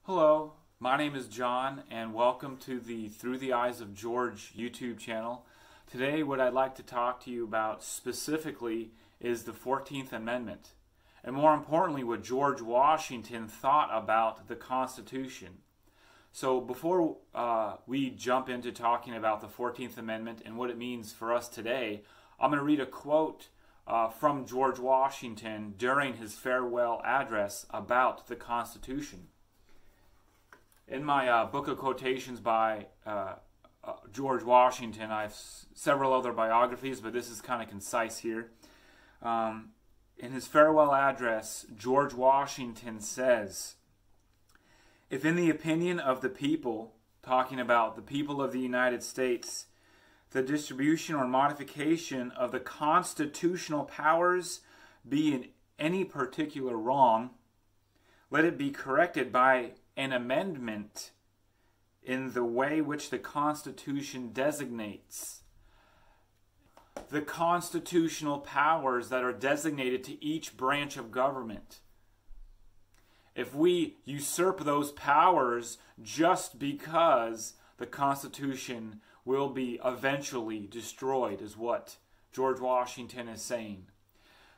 Hello, my name is John and welcome to the Through the Eyes of George YouTube channel. Today what I'd like to talk to you about specifically is the 14th Amendment, and more importantly what George Washington thought about the Constitution. So before we jump into talking about the 14th Amendment and what it means for us today, I'm going to read a quote from George Washington during his farewell address about the Constitution. In my book of quotations by George Washington, I have several other biographies, but this is kind of concise here. In his farewell address, George Washington says, "If in the opinion of the people," talking about the people of the United States, "the distribution or modification of the constitutional powers be in any particular wrong, let it be corrected by an amendment in the way which the Constitution designates." The constitutional powers that are designated to each branch of government. If we usurp those powers just because the Constitution will be eventually destroyed, is what George Washington is saying.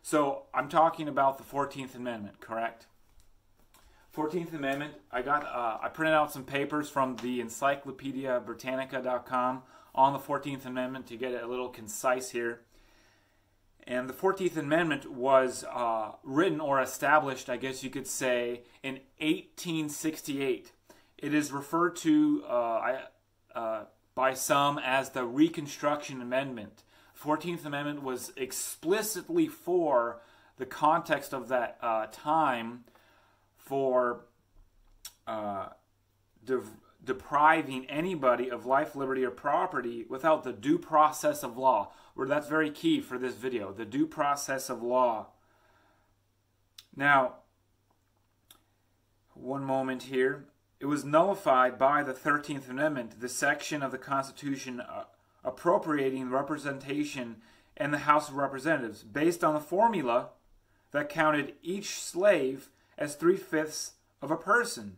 So I'm talking about the 14th Amendment, correct? 14th Amendment, I printed out some papers from the encyclopediabritannica.com on the 14th Amendment to get it a little concise here. And the 14th Amendment was written or established, I guess you could say, in 1868. It is referred to by some as the Reconstruction Amendment. 14th Amendment was explicitly for the context of that time, for depriving anybody of life, liberty, or property without the due process of law. Where that's very key for this video, the due process of law. Now, one moment here. It was nullified by the 13th Amendment, the section of the Constitution appropriating representation in the House of Representatives, based on the formula that counted each slave as 3/5 of a person,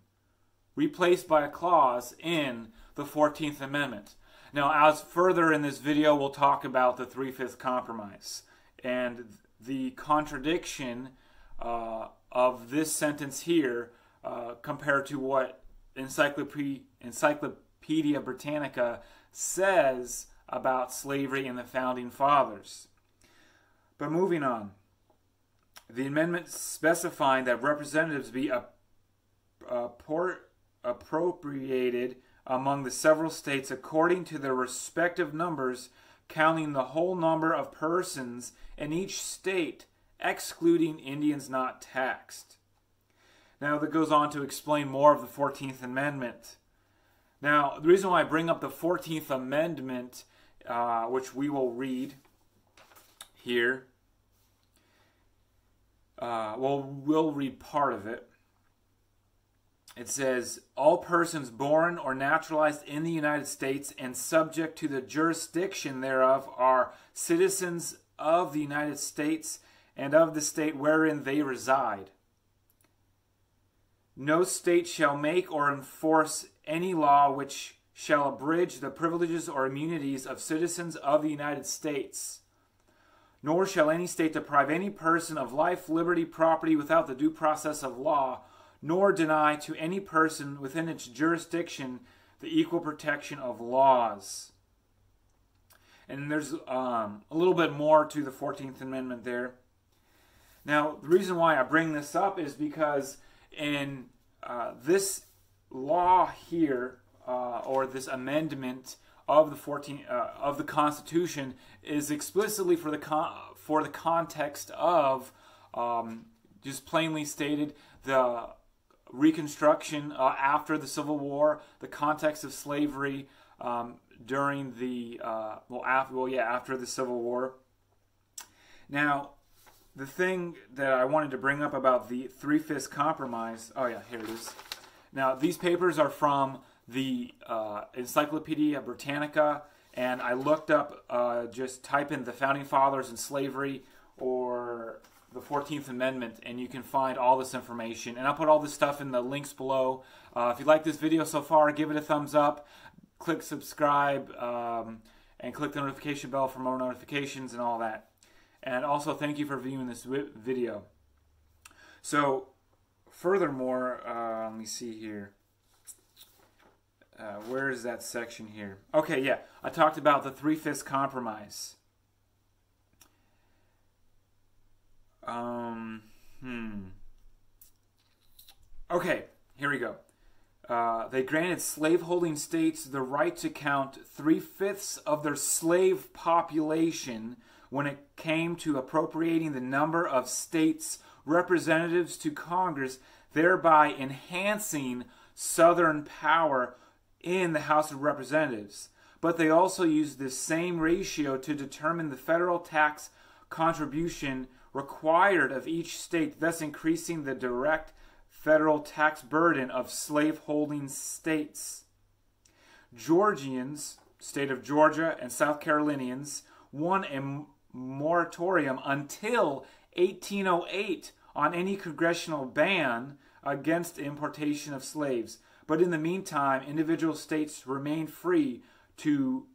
replaced by a clause in the 14th Amendment. Now, as further in this video, we'll talk about the 3/5 compromise and the contradiction of this sentence here compared to what Encyclopedia Britannica says about slavery and the Founding Fathers. But moving on. The amendment specifying that representatives be appropriated among the several states according to their respective numbers, counting the whole number of persons in each state, excluding Indians not taxed. Now that goes on to explain more of the 14th Amendment. Now, the reason why I bring up the 14th Amendment, which we will read here, we'll read part of it. It says, "All persons born or naturalized in the United States and subject to the jurisdiction thereof are citizens of the United States and of the state wherein they reside. No state shall make or enforce any law which shall abridge the privileges or immunities of citizens of the United States. Nor shall any state deprive any person of life, liberty, property without the due process of law, nor deny to any person within its jurisdiction the equal protection of laws." And there's a little bit more to the 14th Amendment there. Now, the reason why I bring this up is because in this law here, or this amendment of the Constitution, is explicitly for the context of, just plainly stated, the Reconstruction after the Civil War, the context of slavery during the after the Civil War. Now, the thing that I wanted to bring up about the 3/5 compromise. Oh yeah, here it is. Now, these papers are from the Encyclopedia Britannica, and I looked up, just type in the Founding Fathers and slavery, or the 14th Amendment, and you can find all this information. And I'll put all this stuff in the links below. If you like this video so far, give it a thumbs up, click subscribe, and click the notification bell for more notifications and all that. And also, thank you for viewing this video. So, furthermore, let me see here. Where is that section here? Okay, yeah. I talked about the 3/5 compromise. Okay, here we go. They granted slaveholding states the right to count 3/5 of their slave population when it came to appropriating the number of states' representatives to Congress, thereby enhancing Southern power in the House of Representatives. But they also used this same ratio to determine the federal tax contribution required of each state, thus increasing the direct federal tax burden of slaveholding states. Georgians, state of Georgia, and South Carolinians won a moratorium until 1808 on any congressional ban against the importation of slaves. But in the meantime, individual states remained free to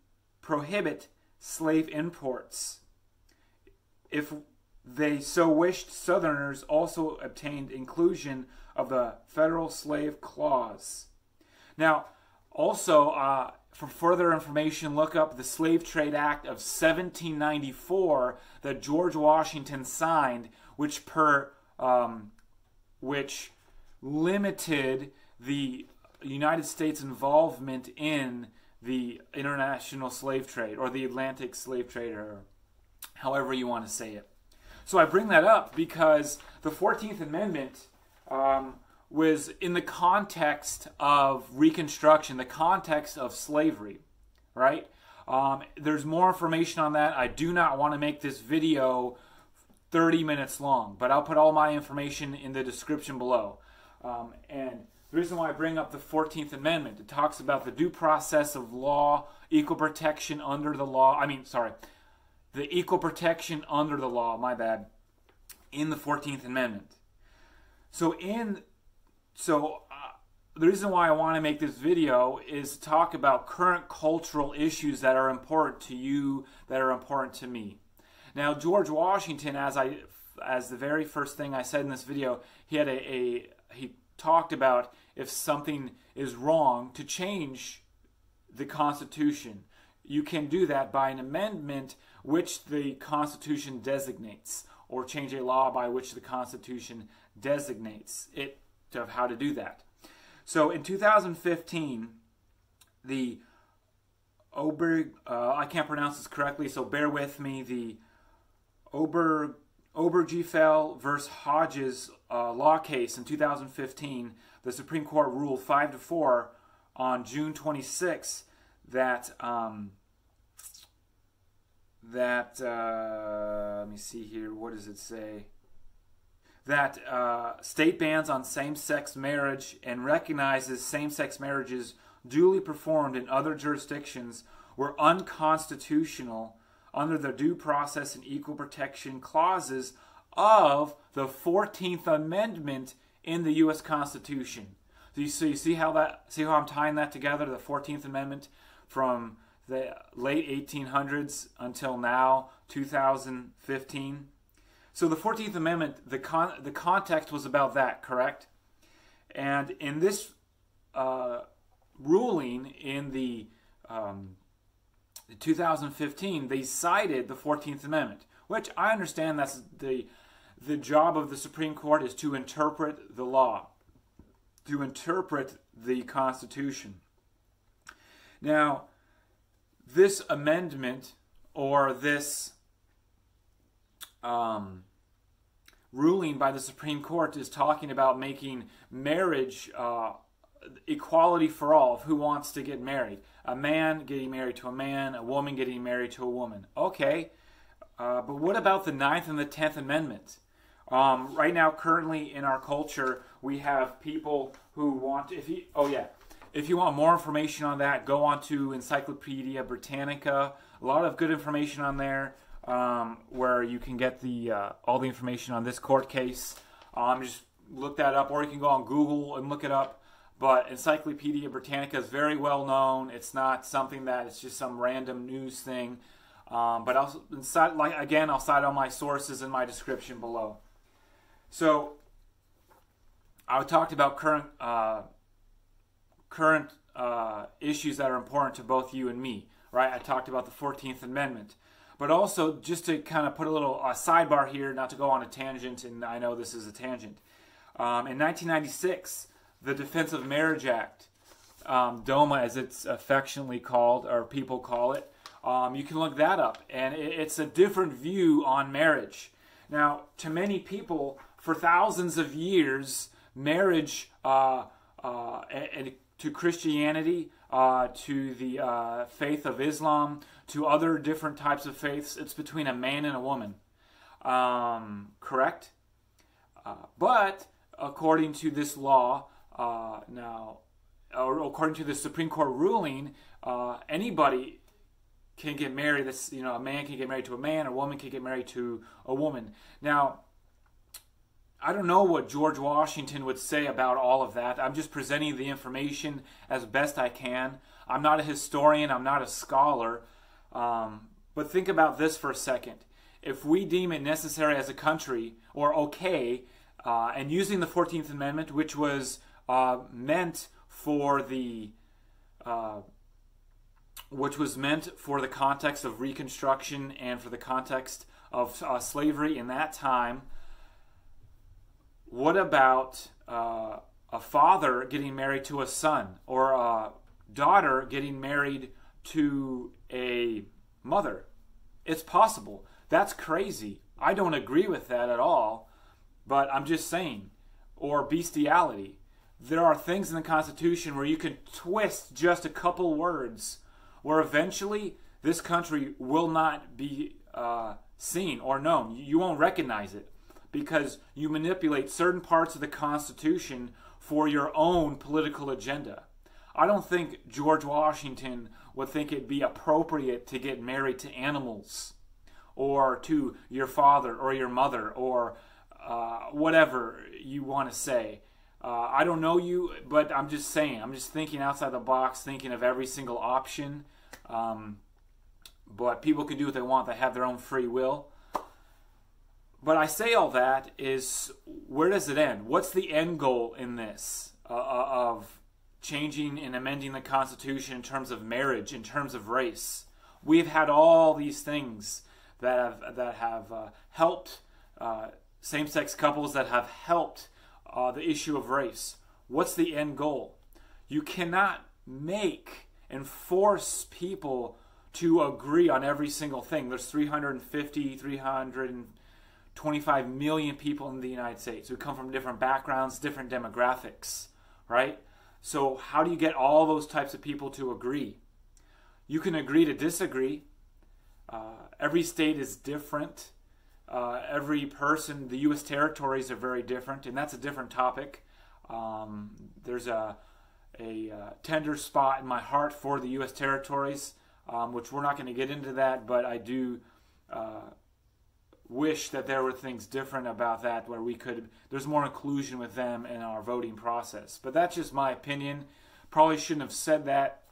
prohibit slave imports. If they so wished, Southerners also obtained inclusion of the Federal Slave Clause. Now, also, for further information, look up the Slave Trade Act of 1794 that George Washington signed, which limited the United States' involvement in the international slave trade, or the Atlantic slave trade, or however you want to say it. So I bring that up because the 14th Amendment was in the context of Reconstruction, the context of slavery, right? There's more information on that. I do not want to make this video 30 minutes long, but I'll put all my information in the description below. And the reason why I bring up the 14th Amendment, it talks about the due process of law, equal protection under the law. The equal protection under the law, my bad, in the 14th Amendment. So the reason why I want to make this video is to talk about current cultural issues that are important to you, that are important to me. Now, George Washington, as the very first thing I said in this video, he talked about if something is wrong, to change the Constitution. You can do that by an amendment which the Constitution designates, or change a law by which the Constitution designates it of how to do that. So in 2015, the I can't pronounce this correctly, so bear with me, the Obergefell versus Hodges law case in 2015, the Supreme Court ruled 5-4 on June 26 that let me see here, what does it say? That state bans on same-sex marriage and recognizes same-sex marriages duly performed in other jurisdictions were unconstitutional under the due process and equal protection clauses of the 14th Amendment in the U.S. Constitution. So you see how I'm tying that together, the 14th Amendment from the late 1800s until now, 2015. So the 14th Amendment, the context was about that, correct? And in this ruling in the 2015, they cited the 14th Amendment, which I understand that's the job of the Supreme Court is to interpret the law, to interpret the Constitution. Now, this amendment, or this ruling by the Supreme Court, is talking about making marriage equality for all of who wants to get married. A man getting married to a man, a woman getting married to a woman. Okay, but what about the 9th and the 10th Amendment? Right now, currently in our culture, we have people who want, if you want more information on that, go on to Encyclopedia Britannica. A lot of good information on there. where you can get the all the information on this court case. Just look that up, or you can go on Google and look it up. But Encyclopedia Britannica is very well known. It's not something that it's just some random news thing. But I'll cite all my sources in my description below. So I talked about current issues that are important to both you and me, right? I talked about the 14th Amendment. But also, just to kind of put a little sidebar here, not to go on a tangent, and I know this is a tangent. In 1996, the Defense of Marriage Act, DOMA as it's affectionately called, or people call it, you can look that up, and it's a different view on marriage. Now, to many people, for thousands of years, marriage and to Christianity, to the faith of Islam, to other different types of faiths, it's between a man and a woman. Correct? But according to this law, according to the Supreme Court ruling, anybody can get married. That's, a man can get married to a man, a woman can get married to a woman. Now, I don't know what George Washington would say about all of that. I'm just presenting the information as best I can. I'm not a historian. I'm not a scholar. But think about this for a second. If we deem it necessary as a country, or okay, and using the 14th Amendment, which was meant for the context of Reconstruction and for the context of slavery in that time, what about a father getting married to a son, or a daughter getting married to a mother? It's possible. That's crazy. I don't agree with that at all, but I'm just saying. Or bestiality. There are things in the Constitution where you can twist just a couple words, where eventually this country will not be seen or known. You won't recognize it, because you manipulate certain parts of the Constitution for your own political agenda. I don't think George Washington would think it'd be appropriate to get married to animals, or to your father or your mother, or whatever you want to say. I don't know you, but I'm just saying. I'm just thinking outside the box, thinking of every single option. But people can do what they want. They have their own free will. But I say all that is, where does it end? What's the end goal in this of changing and amending the Constitution in terms of marriage, in terms of race? We've had all these things that have helped same-sex couples, that have helped the issue of race. What's the end goal? You cannot make and force people to agree on every single thing. There's 325 million people in the United States who come from different backgrounds, different demographics, right? So how do you get all those types of people to agree? You can agree to disagree. Every state is different. Every person, the U.S. territories are very different, and that's a different topic. There's a tender spot in my heart for the U.S. territories, which we're not going to get into that, but I do wish that there were things different about that, where there's more inclusion with them in our voting process. But that's just my opinion. Probably shouldn't have said that,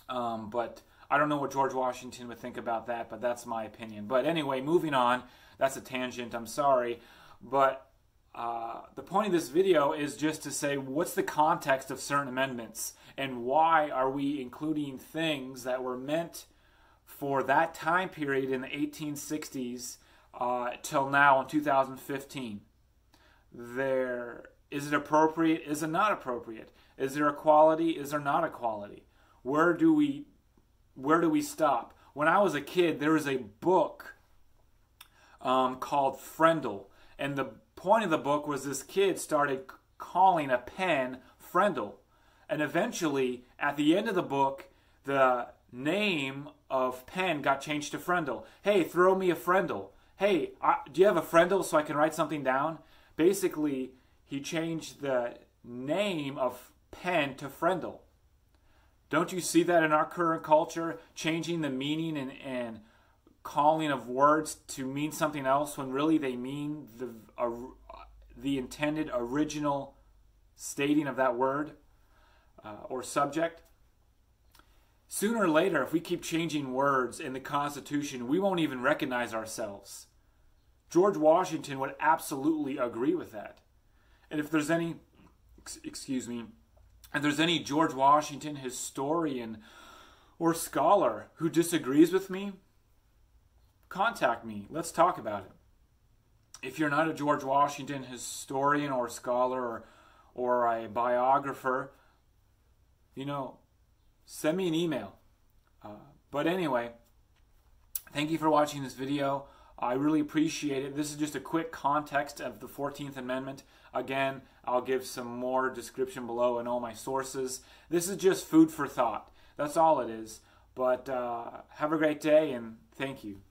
but I don't know what George Washington would think about that, but that's my opinion. But anyway, moving on. That's a tangent, I'm sorry. But the point of this video is just to say, what's the context of certain amendments, and why are we including things that were meant for that time period in the 1860s till now in 2015? Is it appropriate? Is it not appropriate? Is there equality? Is there not equality? Where do we stop? When I was a kid, there was a book called Frendel, and the point of the book was this kid started calling a pen Frendel, and eventually at the end of the book the name of pen got changed to Frendel. Hey, throw me a Frendel. Hey, do you have a Frendel so I can write something down? Basically, he changed the name of pen to Frendel. Don't you see that in our current culture, changing the meaning and calling of words to mean something else when really they mean the intended original stating of that word or subject. Sooner or later, if we keep changing words in the Constitution, we won't even recognize ourselves. George Washington would absolutely agree with that. And if there's any, if there's any George Washington historian or scholar who disagrees with me, contact me. Let's talk about it. If you're not a George Washington historian or scholar or a biographer, send me an email. But anyway, thank you for watching this video. I really appreciate it. This is just a quick context of the 14th Amendment. Again, I'll give some more description below and all my sources. This is just food for thought. That's all it is. But have a great day, and thank you.